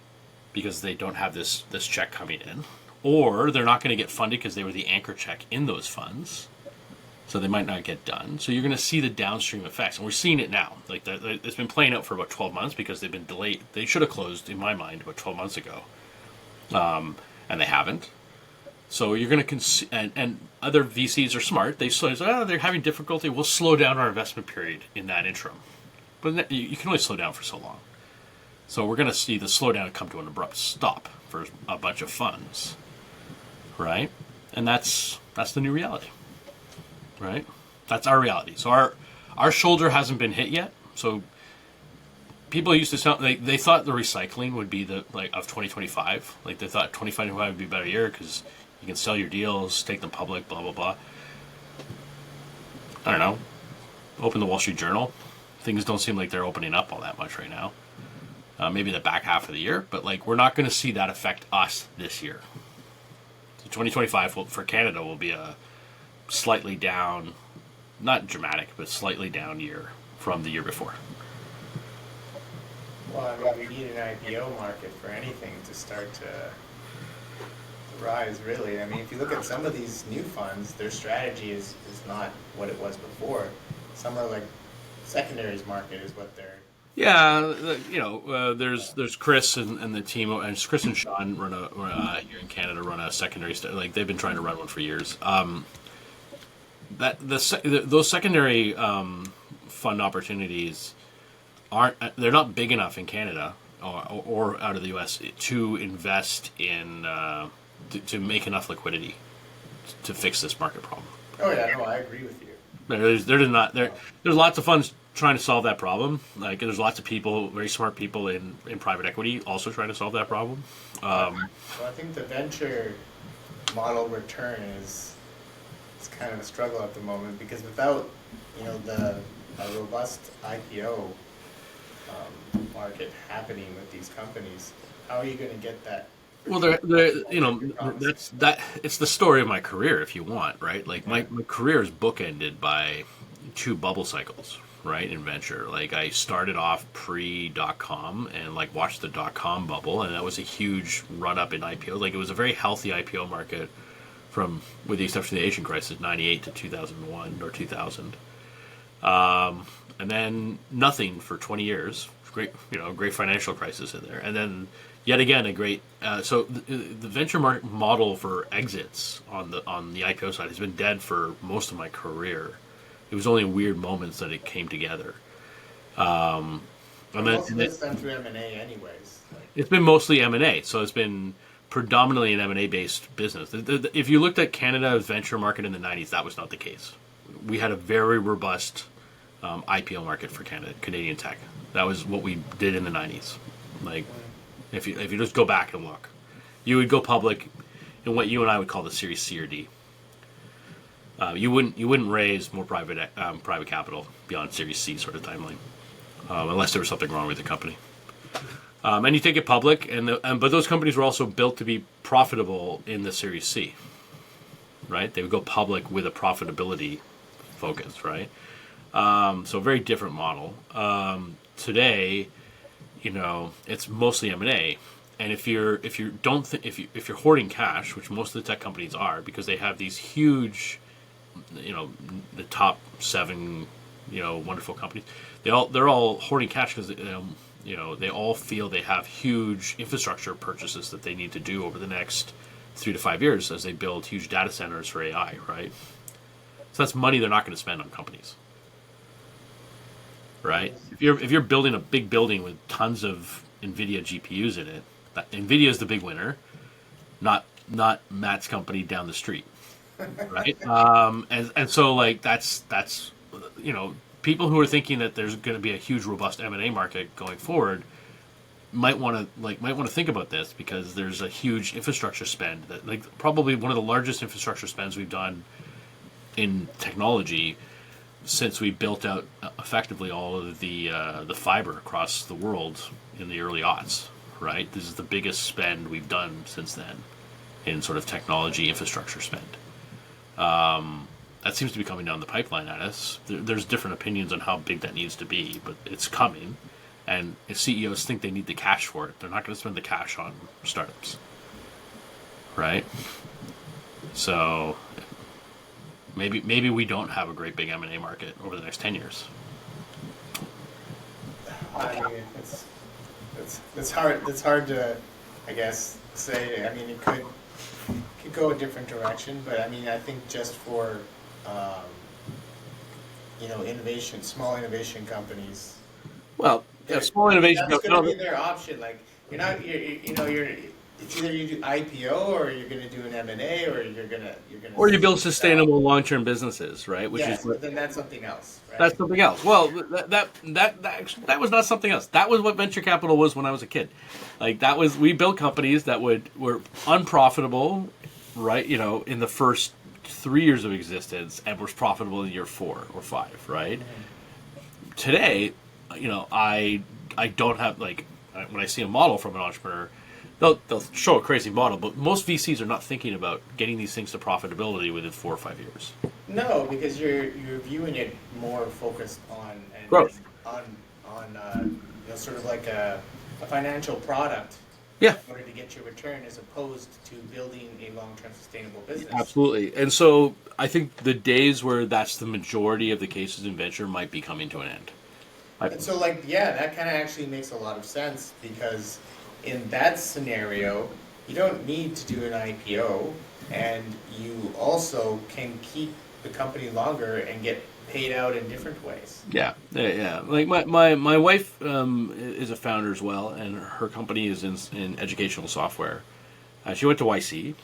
because they don't have this check coming in, or they're not going to get funded because they were the anchor check in those funds, so they might not get done. So you're going to see the downstream effects, and we're seeing it now. Like it's been playing out for about 12 months because they've been delayed. They should have closed, in my mind, about 12 months ago, and they haven't. So you're going to and other VCs are smart. They're having difficulty. We'll slow down our investment period in that interim. But you can only slow down for so long. So we're going to see the slowdown come to an abrupt stop for a bunch of funds, right? And that's the new reality, right? That's our reality. So our shoulder hasn't been hit yet. So people used to sound they thought the recycling would be of 2025. Like they thought 2025 would be a better year because you can sell your deals, take them public, blah blah blah. I don't know. Open the Wall Street Journal. Things don't seem like they're opening up all that much right now. Maybe the back half of the year, but like we're not going to see that affect us this year. So 2025 for Canada will be a slightly down, not dramatic, but slightly down year from the year before. Well, I mean, we need an IPO market for anything to start to rise, really. I mean, if you look at some of these new funds, their strategy is not what it was before. Some are like secondaries market is what they're... Yeah, there's Chris and the team, and Chris and Sean run here in Canada run a secondary they've been trying to run one for years. Those secondary fund opportunities they're not big enough in Canada or out of the U.S. to invest in to make enough liquidity to fix this market problem. Oh yeah, no, I agree with you. There's lots of funds trying to solve that problem. Like there's lots of people, very smart people in private equity also trying to solve that problem. Well, I think the venture model return is kind of a struggle at the moment because without a robust IPO market happening with these companies, how are you going to get that? Well, it's the story of my career, if you want, right? Like my career is bookended by 2 bubble cycles, right? In venture, like I started off pre-.com and like watched the .com bubble, and that was a huge run up in IPO. Like it was a very healthy IPO market with the exception of the Asian crisis, 98 to 2001 or 2000, and then nothing for 20 years. Great financial crisis in there, and then yet again a great. So the venture market model for exits on the IPO side has been dead for most of my career. It was only in weird moments that it came together. Most of it's done through M&A anyways. It's been mostly M&A, so it's been predominantly an M&A based business. If you looked at Canada's venture market in the 90s, that was not the case. We had a very robust IPO market for Canadian tech. That was what we did in the 90s. Like, if you just go back and look, you would go public in what you and I would call the Series C or D. You wouldn't raise more private capital beyond Series C sort of timeline, unless there was something wrong with the company. And you take it public, but those companies were also built to be profitable in the Series C, right? They would go public with a profitability focus, right? So a very different model. Today, it's mostly M&A, and if you're hoarding cash, which most of the tech companies are, because they have these huge, the top 7, wonderful companies, they're all hoarding cash because they all feel they have huge infrastructure purchases that they need to do over the next 3 to 5 years as they build huge data centers for AI, right? So that's money they're not going to spend on companies, right? If you're building a big building with tons of NVIDIA GPUs in it, NVIDIA is the big winner, not Matt's company down the street, right? And so like that's people who are thinking that there's going to be a huge robust M&A market going forward might want to think about this, because there's a huge infrastructure spend that, like, probably one of the largest infrastructure spends we've done in technology since we built out effectively all of the fiber across the world in the early aughts, right? This is the biggest spend we've done since then in sort of technology infrastructure spend. That seems to be coming down the pipeline at us. There's different opinions on how big that needs to be, but it's coming. And if CEOs think they need the cash for it, they're not going to spend the cash on startups, right? So maybe we don't have a great big M&A market over the next 10 years. I mean, it's hard to, I guess, say. I mean, it could go a different direction, but I mean, I think just for small innovation companies. Well, small innovation. That's going to be their option. Like it's either you do IPO or you're going to do an M&A, or you're going to. Or you build sustainable long-term businesses, right? But then that's something else. Right? That's something else. Well, that was not something else. That was what venture capital was when I was a kid. Like, we built companies that were unprofitable, right? In the first 3 years of existence, and was profitable in year 4 or 5, right? Mm-hmm. Today, I don't have, like, when I see a model from an entrepreneur, they'll show a crazy model, but most VCs are not thinking about getting these things to profitability within 4 or 5 years. No, because you're viewing it more focused on growth, on sort of like a financial product. Yeah. In order to get your return, as opposed to building a long-term sustainable business. Absolutely. And so I think the days where that's the majority of the cases in venture might be coming to an end. And so, that kind of actually makes a lot of sense, because in that scenario, you don't need to do an IPO, and you also can keep the company longer and get paid out in different ways. Yeah. Like my wife is a founder as well, and her company is in educational software. She went to YC.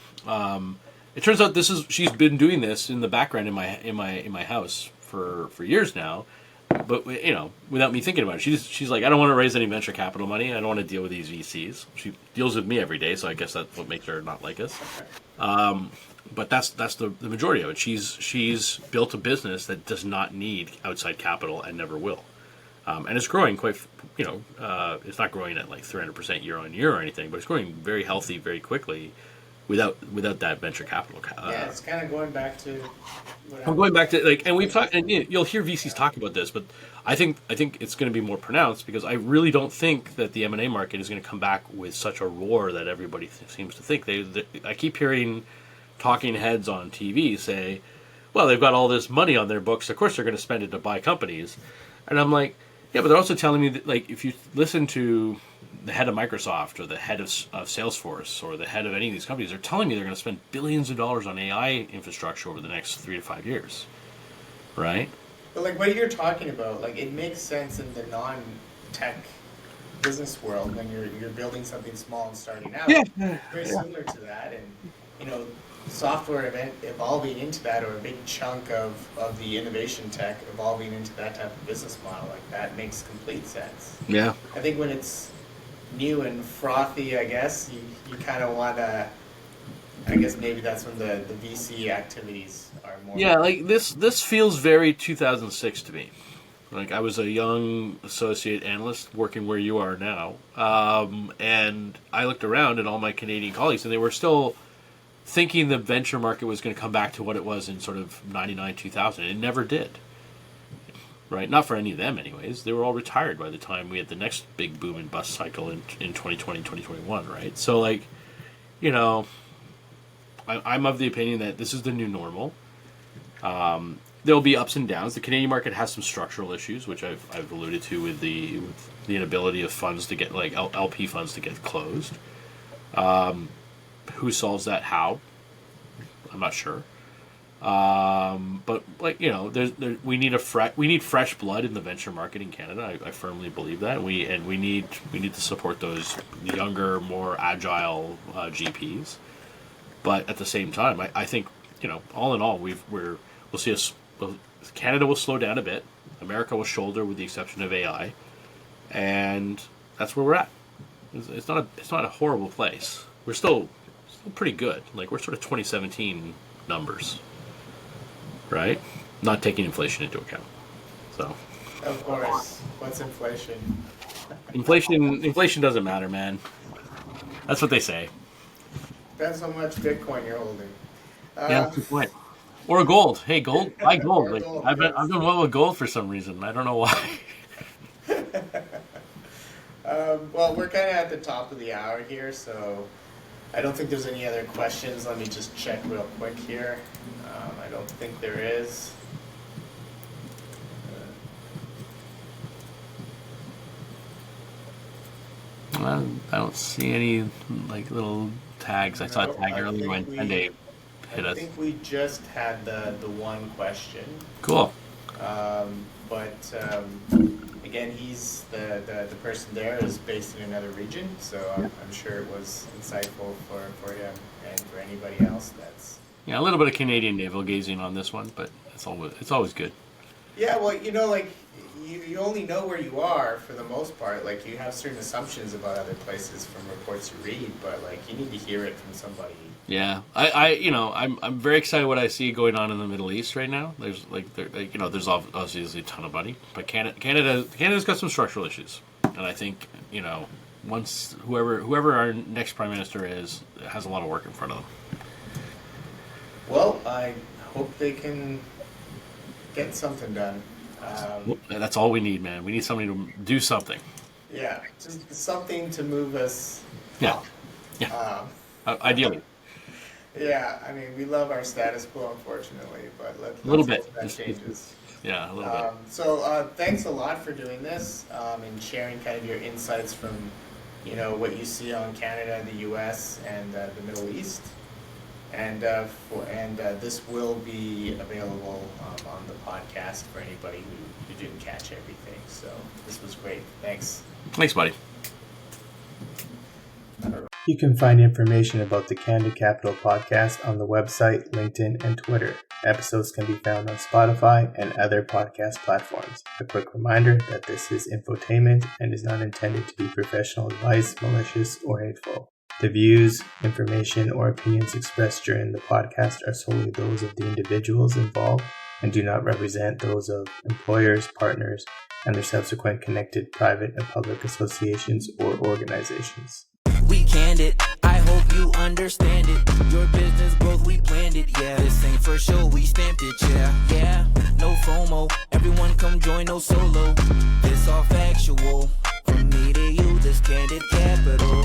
It turns out she's been doing this in the background in my house for years now. But without me thinking about it, she's like, I don't want to raise any venture capital money. I don't want to deal with these VCs. She deals with me every day, so I guess that's what makes her not like us. But that's the majority of it. She's built a business that does not need outside capital and never will, and it's growing quite. It's not growing at like 300% year on year or anything, but it's growing very healthy, very quickly, without that venture capital. It's kind of going back to. I'm going back to and we've talked, and you'll hear VCs talk about this, but I think it's going to be more pronounced, because I really don't think that the M&A market is going to come back with such a roar that everybody seems to think. I keep hearing talking heads on TV say, well, they've got all this money on their books, of course they're going to spend it to buy companies. And I'm like, yeah, but they're also telling me that, like, if you listen to the head of Microsoft or the head of Salesforce or the head of any of these companies, they're telling me they're going to spend billions of dollars on AI infrastructure over the next 3 to 5 years, right? But like what you're talking about, like, it makes sense in the non-tech business world when you're building something small and starting out. Yeah. Very similar to that, and software event evolving into that, or a big chunk of the innovation tech evolving into that type of business model, like that makes complete sense. Yeah. I think when it's new and frothy, I guess, you kind of want to, I guess maybe that's when the VC activities are more. Yeah, like this feels very 2006 to me. Like, I was a young associate analyst working where you are now, and I looked around at all my Canadian colleagues, and they were still thinking the venture market was going to come back to what it was in sort of 99, 2000. It never did. Right? Not for any of them, anyways. They were all retired by the time we had the next big boom and bust cycle in 2020, 2021, right? So, like, you know, I'm of the opinion that this is the new normal. There'll be ups and downs. The Canadian market has some structural issues, which I've alluded to with the inability of funds to get, like, LP funds to get closed. Who solves that? How? I'm not sure. But, like, you know, we need fresh blood in the venture market in Canada. I firmly believe that. We need to support those younger, more agile GPs. But at the same time, I think, you know, all in all, we'll see Canada will slow down a bit. America will shoulder, with the exception of AI, and that's where we're at. It's not a horrible place. We're still pretty good. Like, we're sort of 2017 numbers. Right? Not taking inflation into account. So. Of course. What's inflation? Inflation doesn't matter, man. That's what they say. Depends how much Bitcoin you're holding. Yeah, good point. Or gold. Hey, gold. Buy gold. Or Like, gold, I've yes. done well with gold for some reason. I don't know why. Well, we're kind of at the top of the hour here, so I don't think there's any other questions. Let me just check real quick here. I don't think there is. I don't see any, like, little tags. I saw a tag earlier when Candid hit I us. think we just had the one question. Cool. But again, he's the person there is based in another region, so I'm sure it was insightful for him and for anybody else that's. Yeah, a little bit of Canadian navel gazing on this one, but it's always good. Yeah, well, you know, like, you only know where you are for the most part. Like, you have certain assumptions about other places from reports you read, but, like, you need to hear it from somebody. Yeah, I'm very excited what I see going on in the Middle East right now. There's there's obviously a ton of money, but Canada's got some structural issues, and I think, you know, once whoever our next prime minister is has a lot of work in front of them. Well, I hope they can get something done. That's all we need, man. We need somebody to do something. Yeah, just something to move us Yeah, up. yeah. Ideally, Yeah, I mean, we love our status quo, unfortunately, but let's a little hope bit. that changes. Yeah, a little bit. So thanks a lot for doing this and sharing kind of your insights from, you know, what you see on Canada, the U.S., and the Middle East. And this will be available on the podcast for anybody who didn't catch everything. So this was great. Thanks. Thanks, buddy. You can find information about the Candid Capital podcast on the website, LinkedIn, and Twitter. Episodes can be found on Spotify and other podcast platforms. A quick reminder that this is infotainment and is not intended to be professional advice, malicious, or hateful. The views, information, or opinions expressed during the podcast are solely those of the individuals involved and do not represent those of employers, partners, and their subsequent connected private and public associations or organizations. We candid, I hope you understand it. Your business growth, we planned it, yeah. This ain't for sure, we stamped it, yeah. No FOMO, everyone come join, no solo. This all factual, from me to you, this Candid Capital.